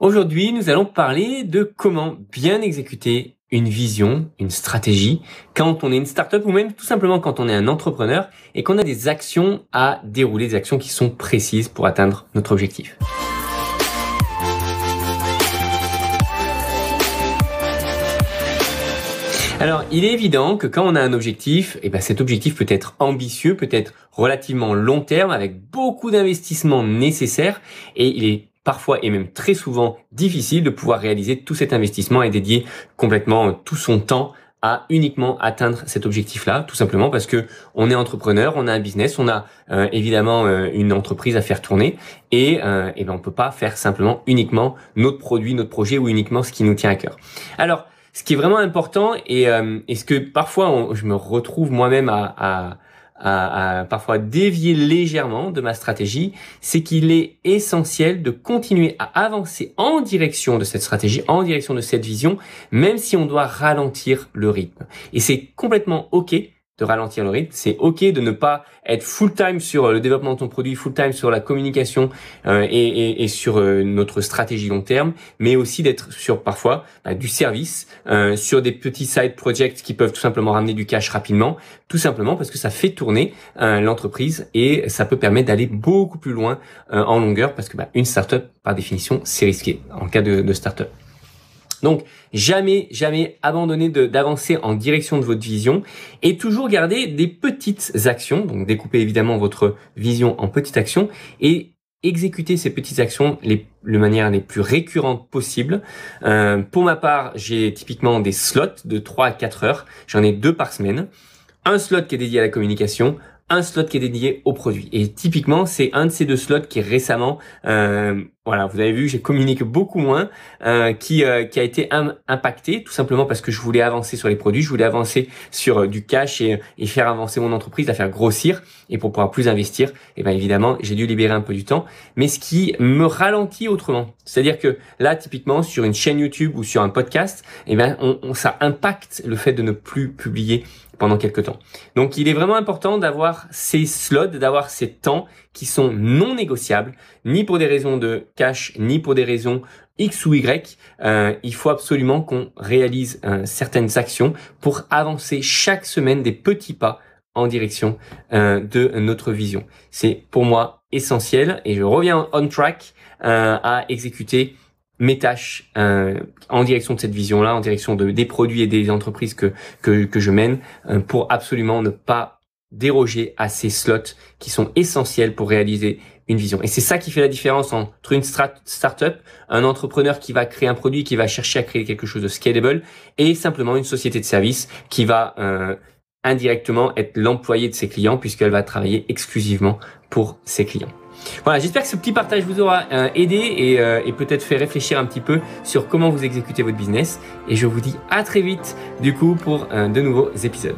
Aujourd'hui, nous allons parler de comment bien exécuter une vision, une stratégie, quand on est une startup ou même tout simplement quand on est un entrepreneur et qu'on a des actions à dérouler, des actions qui sont précises pour atteindre notre objectif. Alors, il est évident que quand on a un objectif, cet objectif peut être ambitieux, peut être relativement long terme, avec beaucoup d'investissements nécessaires, et il est parfois et même très souvent difficile de pouvoir réaliser tout cet investissement et dédier complètement tout son temps à uniquement atteindre cet objectif-là, tout simplement parce que on est entrepreneur, on a un business, on a évidemment une entreprise à faire tourner et on peut pas faire simplement uniquement notre produit, notre projet ou uniquement ce qui nous tient à cœur. Alors, ce qui est vraiment important et ce que parfois je me retrouve moi-même à parfois dévier légèrement de ma stratégie, c'est qu'il est essentiel de continuer à avancer en direction de cette stratégie, en direction de cette vision, même si on doit ralentir le rythme. Et c'est complètement OK de ralentir le rythme, c'est OK de ne pas être full-time sur le développement de ton produit, full-time sur la communication et sur notre stratégie long terme, mais aussi d'être sur parfois du service, sur des petits side projects qui peuvent tout simplement ramener du cash rapidement, tout simplement parce que ça fait tourner l'entreprise et ça peut permettre d'aller beaucoup plus loin en longueur parce que une startup, par définition, c'est risqué en cas de startup. Donc, jamais abandonner d'avancer en direction de votre vision et toujours garder des petites actions. Donc, découpez évidemment votre vision en petites actions et exécuter ces petites actions de manière les plus récurrentes possible. Pour ma part, j'ai typiquement des slots de 3 à 4 heures. J'en ai 2 par semaine. Un slot qui est dédié à la communication, un slot qui est dédié au produit. Et typiquement, c'est un de ces 2 slots qui est récemment, vous avez vu, j'ai communiqué beaucoup moins, qui a été impacté, tout simplement parce que je voulais avancer sur les produits, je voulais avancer sur du cash et faire avancer mon entreprise, la faire grossir, et pour pouvoir plus investir, évidemment, j'ai dû libérer un peu du temps, mais ce qui me ralentit autrement. C'est-à-dire que là, typiquement, sur une chaîne YouTube ou sur un podcast, ça impacte le fait de ne plus publier pendant quelques temps. Donc, il est vraiment important d'avoir ces slots, d'avoir ces temps qui sont non négociables, ni pour des raisons de cash, ni pour des raisons X ou Y. Il faut absolument qu'on réalise certaines actions pour avancer chaque semaine des petits pas en direction de notre vision. C'est pour moi essentiel et je reviens on track à exécuter mes tâches en direction de cette vision-là, en direction des produits et des entreprises que je mène pour absolument ne pas déroger à ces slots qui sont essentiels pour réaliser une vision. Et c'est ça qui fait la différence entre une startup, un entrepreneur qui va créer un produit, qui va chercher à créer quelque chose de scalable et simplement une société de service qui va indirectement être l'employé de ses clients puisqu'elle va travailler exclusivement pour ses clients. Voilà, j'espère que ce petit partage vous aura aidé et peut-être fait réfléchir un petit peu sur comment vous exécutez votre business. Et je vous dis à très vite du coup pour de nouveaux épisodes.